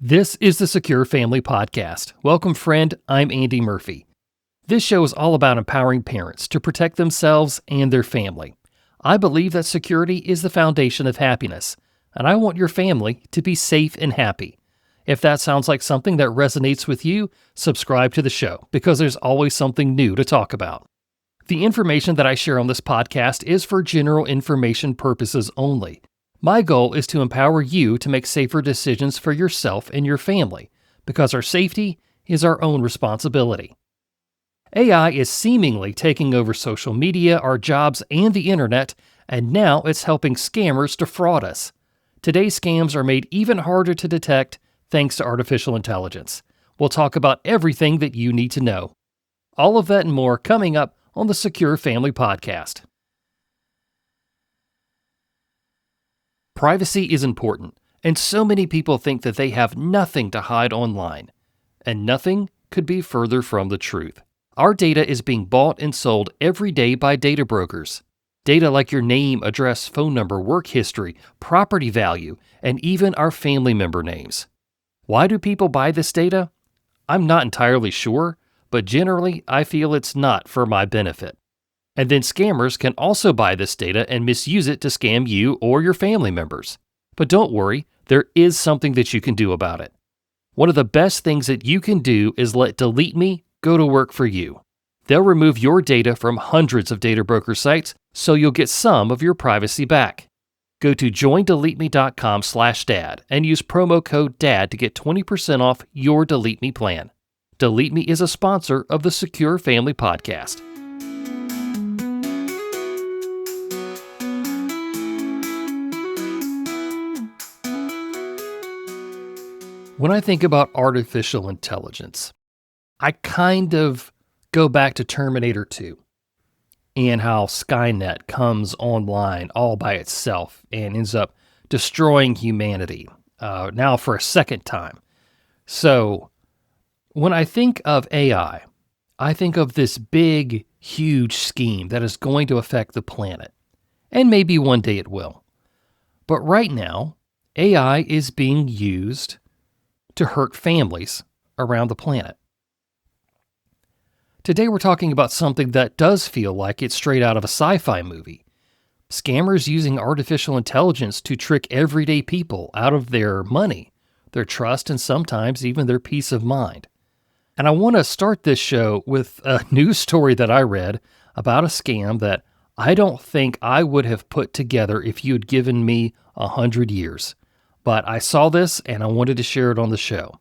This is the Secure Family Podcast. Welcome, friend. I'm Andy Murphy. This show is all about empowering parents to protect themselves and their family. I believe that security is the foundation of happiness, and I want your family to be safe and happy. If that sounds like something that resonates with you, subscribe to the show because there's always something new to talk about. The information that I share on this podcast is for general information purposes only. My goal is to empower you to make safer decisions for yourself and your family, because our safety is our own responsibility. AI is seemingly taking over social media, our jobs, and the internet, and now it's helping scammers defraud us. Today's scams are made even harder to detect thanks to artificial intelligence. We'll talk about everything that you need to know. All of that and more coming up on the Secure Family Podcast. Privacy is important, and so many people think that they have nothing to hide online. And nothing could be further from the truth. Our data is being bought and sold every day by data brokers. Data like your name, address, phone number, work history, property value, and even our family member names. Why do people buy this data? I'm not entirely sure, but generally I feel it's not for my benefit. And then scammers can also buy this data and misuse it to scam you or your family members. But don't worry, there is something that you can do about it. One of the best things that you can do is let Delete Me go to work for you. They'll remove your data from hundreds of data broker sites, so you'll get some of your privacy back. Go to joindeleteme.com/dad and use promo code DAD to get 20% off your Delete Me plan. Delete Me is a sponsor of the Secure Family Podcast. When I think about artificial intelligence, I kind of go back to Terminator 2 and how Skynet comes online all by itself and ends up destroying humanity, now for a second time. So when I think of AI, I think of this big, huge scheme that is going to affect the planet. And maybe one day it will. But right now, AI is being used to hurt families around the planet. Today we're talking about something that does feel like it's straight out of a sci-fi movie. Scammers using artificial intelligence to trick everyday people out of their money, their trust, and sometimes even their peace of mind. And I want to start this show with a news story that I read about a scam that I don't think I would have put together if you had given me 100 years. But I saw this and I wanted to share it on the show.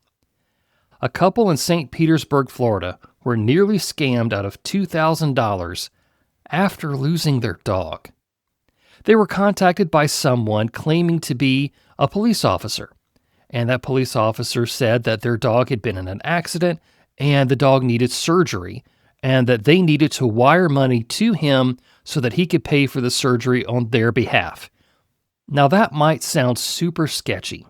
A couple in St. Petersburg, Florida, were nearly scammed out of $2,000 after losing their dog. They were contacted by someone claiming to be a police officer, and that police officer said that their dog had been in an accident and the dog needed surgery, and that they needed to wire money to him so that he could pay for the surgery on their behalf. Now that might sound super sketchy,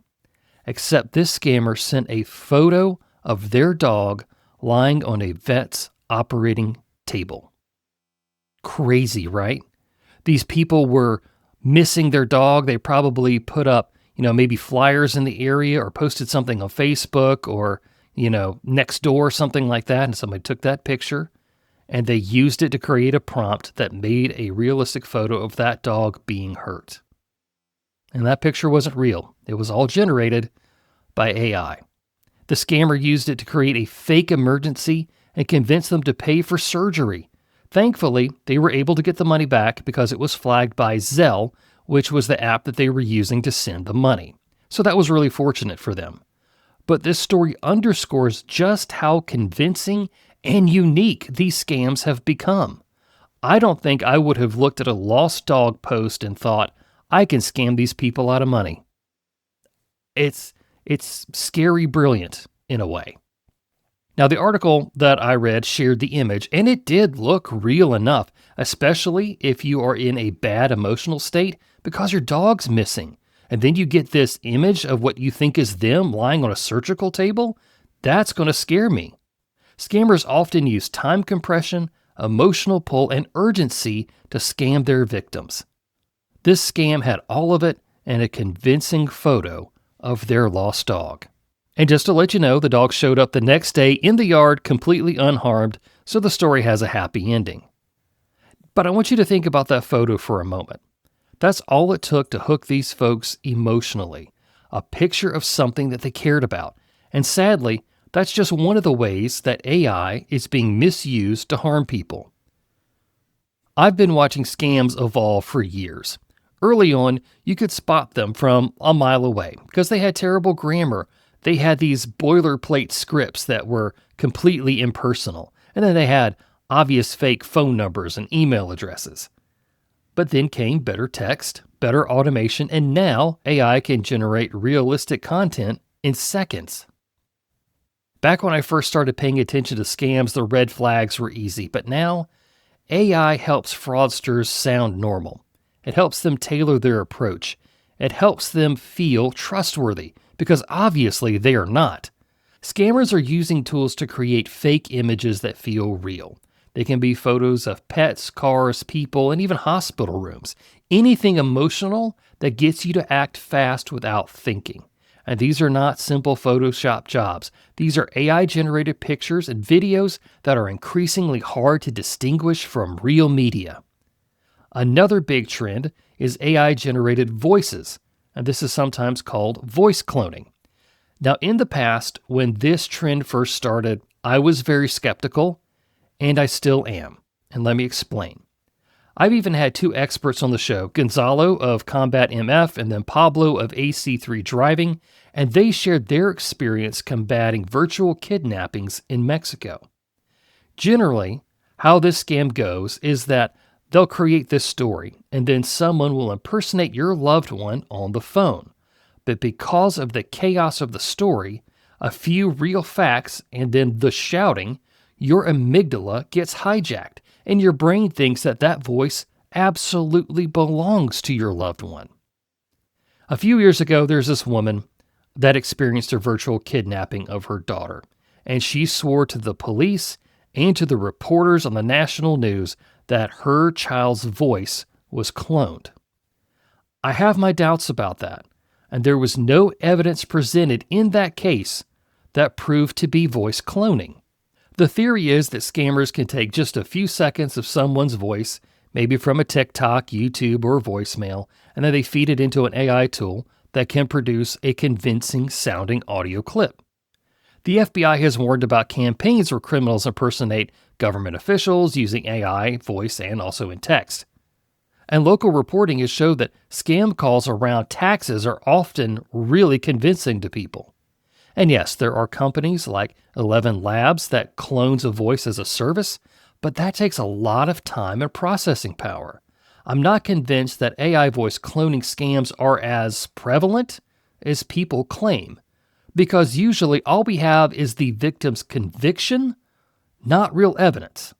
except this scammer sent a photo of their dog lying on a vet's operating table. Crazy, right? These people were missing their dog. They probably put up, maybe flyers in the area or posted something on Facebook or, next door, something like that. And somebody took that picture and they used it to create a prompt that made a realistic photo of that dog being hurt. And that picture wasn't real. It was all generated by AI. The scammer used it to create a fake emergency and convince them to pay for surgery. Thankfully, they were able to get the money back because it was flagged by Zelle, which was the app that they were using to send the money. So that was really fortunate for them. But this story underscores just how convincing and unique these scams have become. I don't think I would have looked at a lost dog post and thought, I can scam these people out of money. It's scary brilliant in a way. Now, the article that I read shared the image, and it did look real enough, especially if you are in a bad emotional state because your dog's missing. And then you get this image of what you think is them lying on a surgical table. That's going to scare me. Scammers often use time compression, emotional pull, and urgency to scam their victims. This scam had all of it and a convincing photo of their lost dog. And just to let you know, the dog showed up the next day in the yard completely unharmed, so the story has a happy ending. But I want you to think about that photo for a moment. That's all it took to hook these folks emotionally. A picture of something that they cared about. And sadly, that's just one of the ways that AI is being misused to harm people. I've been watching scams evolve for years. Early on, you could spot them from a mile away because they had terrible grammar. They had these boilerplate scripts that were completely impersonal. And then they had obvious fake phone numbers and email addresses. But then came better text, better automation, and now AI can generate realistic content in seconds. Back when I first started paying attention to scams, the red flags were easy, but now AI helps fraudsters sound normal. It helps them tailor their approach. It helps them feel trustworthy, because obviously they are not. Scammers are using tools to create fake images that feel real. They can be photos of pets, cars, people, and even hospital rooms. Anything emotional that gets you to act fast without thinking. And these are not simple Photoshop jobs. These are AI-generated pictures and videos that are increasingly hard to distinguish from real media. Another big trend is AI-generated voices, and this is sometimes called voice cloning. Now, in the past, when this trend first started, I was very skeptical, and I still am. And let me explain. I've even had two experts on the show, Gonzalo of Combat MF and then Pablo of AC3 Driving, and they shared their experience combating virtual kidnappings in Mexico. Generally, how this scam goes is that they'll create this story, and then someone will impersonate your loved one on the phone. But because of the chaos of the story, a few real facts, and then the shouting, your amygdala gets hijacked, and your brain thinks that that voice absolutely belongs to your loved one. A few years ago, there's this woman that experienced a virtual kidnapping of her daughter, and she swore to the police and to the reporters on the national news that her child's voice was cloned. I have my doubts about that, and there was no evidence presented in that case that proved to be voice cloning. The theory is that scammers can take just a few seconds of someone's voice, maybe from a TikTok, YouTube, or voicemail, and then they feed it into an AI tool that can produce a convincing sounding audio clip. The FBI has warned about campaigns where criminals impersonate government officials using AI, voice, and also in text. And local reporting has showed that scam calls around taxes are often really convincing to people. And yes, there are companies like 11 Labs that clones a voice as a service, but that takes a lot of time and processing power. I'm not convinced that AI voice cloning scams are as prevalent as people claim, because usually all we have is the victim's conviction, not real evidence.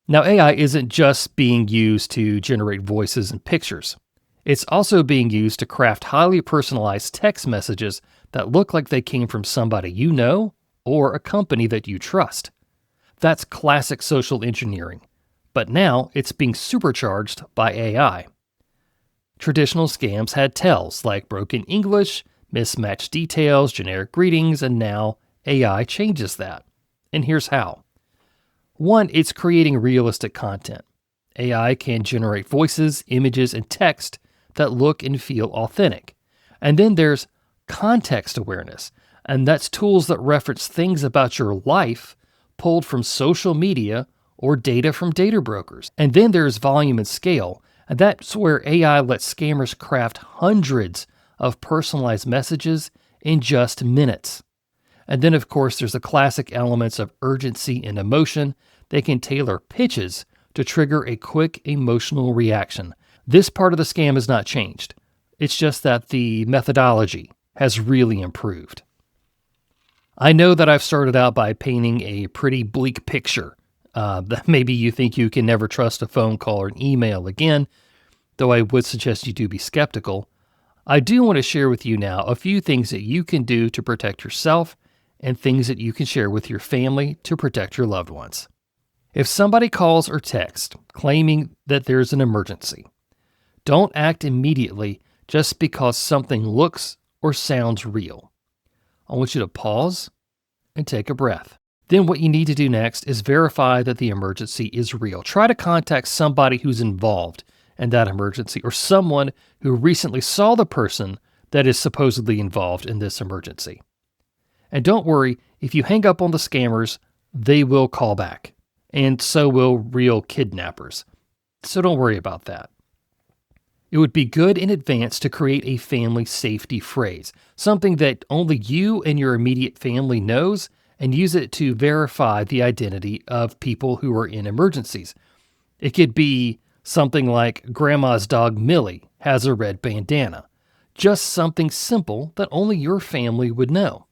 Now, AI isn't just being used to generate voices and pictures. It's also being used to craft highly personalized text messages that look like they came from somebody you know or a company that you trust. That's classic social engineering, but now it's being supercharged by AI. Traditional scams had tells like broken English, mismatched details, generic greetings, and now AI changes that. And here's how. One, it's creating realistic content. AI can generate voices, images, and text that look and feel authentic. And then there's context awareness, and that's tools that reference things about your life pulled from social media or data from data brokers. And then there's volume and scale, and that's where AI lets scammers craft hundreds of personalized messages in just minutes. And then, of course, there's the classic elements of urgency and emotion. They can tailor pitches to trigger a quick emotional reaction. This part of the scam has not changed. It's just that the methodology has really improved. I know that I've started out by painting a pretty bleak picture. That maybe you think you can never trust a phone call or an email again, though I would suggest you do be skeptical. I do want to share with you now a few things that you can do to protect yourself and things that you can share with your family to protect your loved ones. If somebody calls or texts claiming that there's an emergency, don't act immediately just because something looks or sounds real. I want you to pause and take a breath. Then what you need to do next is verify that the emergency is real. Try to contact somebody who's involved in that emergency or someone who recently saw the person that is supposedly involved in this emergency. And don't worry, if you hang up on the scammers, they will call back. And so will real kidnappers. So don't worry about that. It would be good in advance to create a family safety phrase, something that only you and your immediate family knows, and use it to verify the identity of people who are in emergencies. It could be something like, Grandma's dog Millie has a red bandana. Just something simple that only your family would know.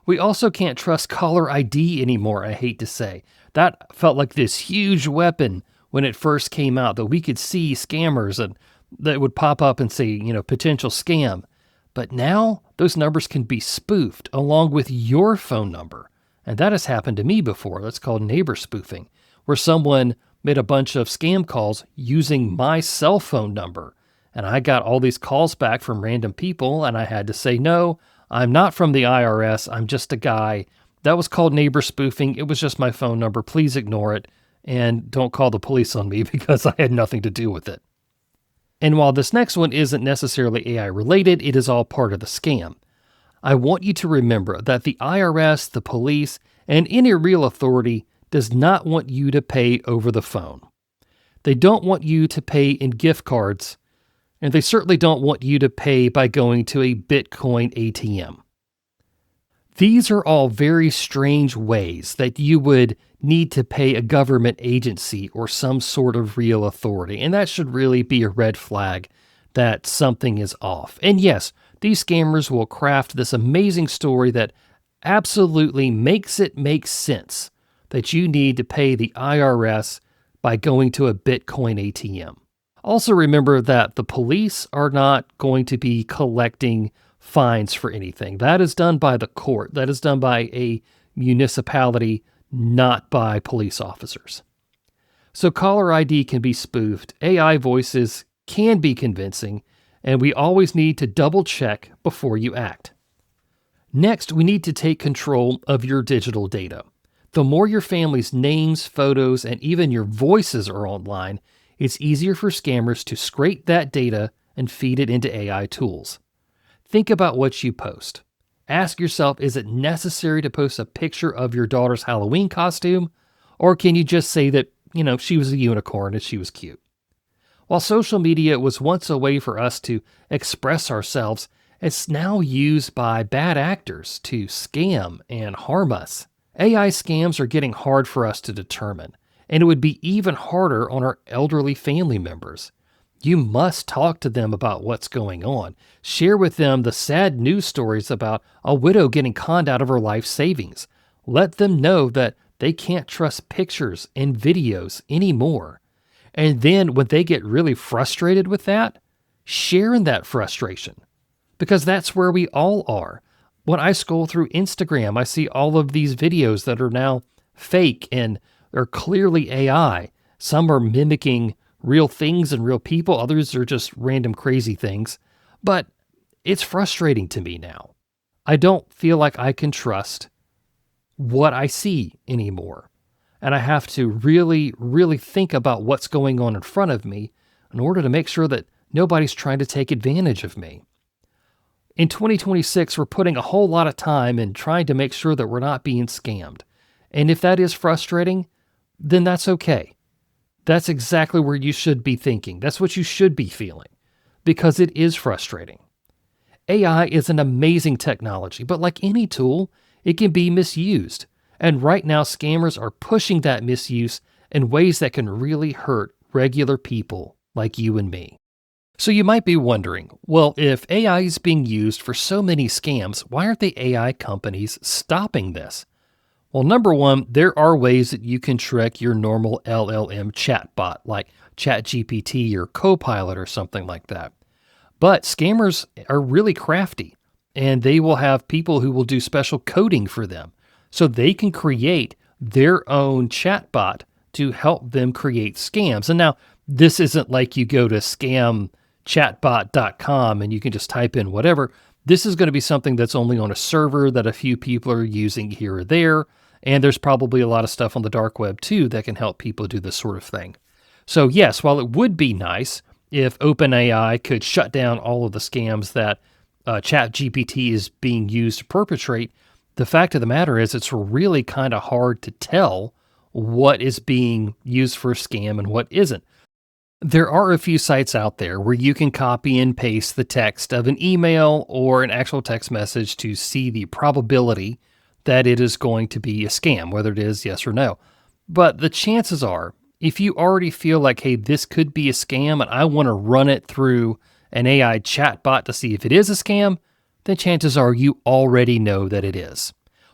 We also can't trust caller ID anymore, I hate to say. That felt like this huge weapon when it first came out, that we could see scammers and that would pop up and say, potential scam. But now those numbers can be spoofed along with your phone number. And that has happened to me before. That's called neighbor spoofing, where someone made a bunch of scam calls using my cell phone number. And I got all these calls back from random people, and I had to say, no, I'm not from the IRS. I'm just a guy. That was called neighbor spoofing. It was just my phone number. Please ignore it. And don't call the police on me because I had nothing to do with it. And while this next one isn't necessarily AI related, it is all part of the scam. I want you to remember that the IRS, the police, and any real authority does not want you to pay over the phone. They don't want you to pay in gift cards, and they certainly don't want you to pay by going to a Bitcoin ATM. These are all very strange ways that you would need to pay a government agency or some sort of real authority, and that should really be a red flag that something is off. And yes, these scammers will craft this amazing story that absolutely makes it make sense that you need to pay the IRS by going to a Bitcoin ATM. Also remember that the police are not going to be collecting fines for anything. That is done by the court. That is done by a municipality, not by police officers. So caller ID can be spoofed, AI voices can be convincing, and we always need to double check before you act. Next, we need to take control of your digital data. The more your family's names, photos, and even your voices are online, it's easier for scammers to scrape that data and feed it into AI tools. Think about what you post. Ask yourself, is it necessary to post a picture of your daughter's Halloween costume? Or can you just say that, she was a unicorn and she was cute? While social media was once a way for us to express ourselves, it's now used by bad actors to scam and harm us. AI scams are getting hard for us to determine, and it would be even harder on our elderly family members. You must talk to them about what's going on. Share with them the sad news stories about a widow getting conned out of her life savings. Let them know that they can't trust pictures and videos anymore. And then when they get really frustrated with that, share in that frustration. Because that's where we all are. When I scroll through Instagram, I see all of these videos that are now fake and they're clearly AI. Some are mimicking real things and real people. Others are just random crazy things. But it's frustrating to me now. I don't feel like I can trust what I see anymore. And I have to really, really think about what's going on in front of me in order to make sure that nobody's trying to take advantage of me. In 2026, we're putting a whole lot of time in trying to make sure that we're not being scammed. And if that is frustrating, then that's okay. That's exactly where you should be thinking. That's what you should be feeling, because it is frustrating. AI is an amazing technology, but like any tool, it can be misused. And right now, scammers are pushing that misuse in ways that can really hurt regular people like you and me. So you might be wondering, well, if AI is being used for so many scams, why aren't the AI companies stopping this? Well, number one, there are ways that you can trick your normal LLM chatbot like ChatGPT or Copilot or something like that. But scammers are really crafty, and they will have people who will do special coding for them so they can create their own chatbot to help them create scams. And now, this isn't like you go to scamchatbot.com and you can just type in whatever. This is going to be something that's only on a server that a few people are using here or there, and there's probably a lot of stuff on the dark web too that can help people do this sort of thing. So yes, while it would be nice if OpenAI could shut down all of the scams that ChatGPT is being used to perpetrate, the fact of the matter is it's really kind of hard to tell what is being used for a scam and what isn't. There are a few sites out there where you can copy and paste the text of an email or an actual text message to see the probability that it is going to be a scam, whether it is yes or no. But the chances are, if you already feel like, hey, this could be a scam and I want to run it through an AI chatbot to see if it is a scam, then chances are you already know that it is.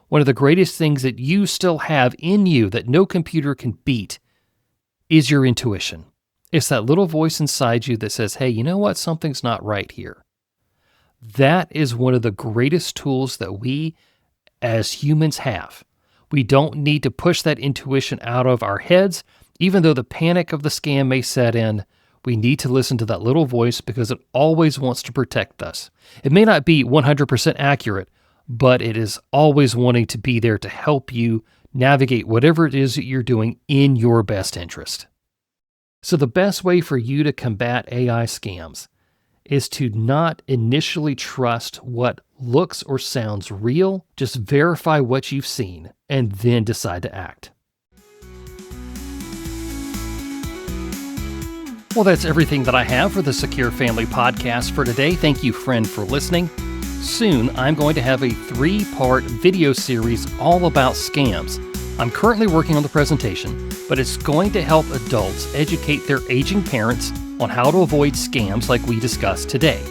One of the greatest things that you still have in you that no computer can beat is your intuition. It's that little voice inside you that says, hey, you know what? Something's not right here. That is one of the greatest tools that we as humans have. We don't need to push that intuition out of our heads. Even though the panic of the scam may set in, we need to listen to that little voice because it always wants to protect us. It may not be 100% accurate, but it is always wanting to be there to help you navigate whatever it is that you're doing in your best interest. So the best way for you to combat AI scams is to not initially trust what looks or sounds real. Just verify what you've seen and then decide to act. Well, that's everything that I have for the Secure Family Podcast for today. Thank you, friend, for listening. Soon, I'm going to have a 3-part video series all about scams. I'm currently working on the presentation, but it's going to help adults educate their aging parents on how to avoid scams like we discussed today.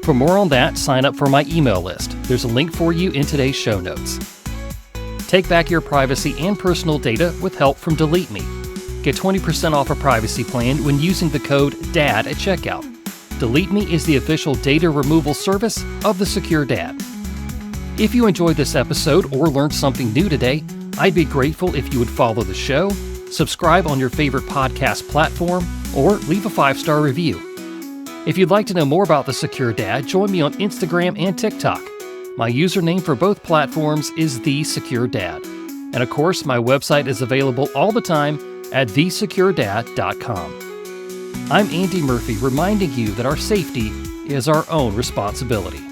For more on that, sign up for my email list. There's a link for you in today's show notes. Take back your privacy and personal data with help from Delete Me. Get 20% off a privacy plan when using the code DAD at checkout. Delete Me is the official data removal service of the Secure Dad. If you enjoyed this episode or learned something new today, I'd be grateful if you would follow the show, subscribe on your favorite podcast platform, or leave a 5-star review. If you'd like to know more about the Secure Dad, join me on Instagram and TikTok. My username for both platforms is The Secure Dad. And of course, my website is available all the time at thesecuredad.com. I'm Andy Murphy, reminding you that our safety is our own responsibility.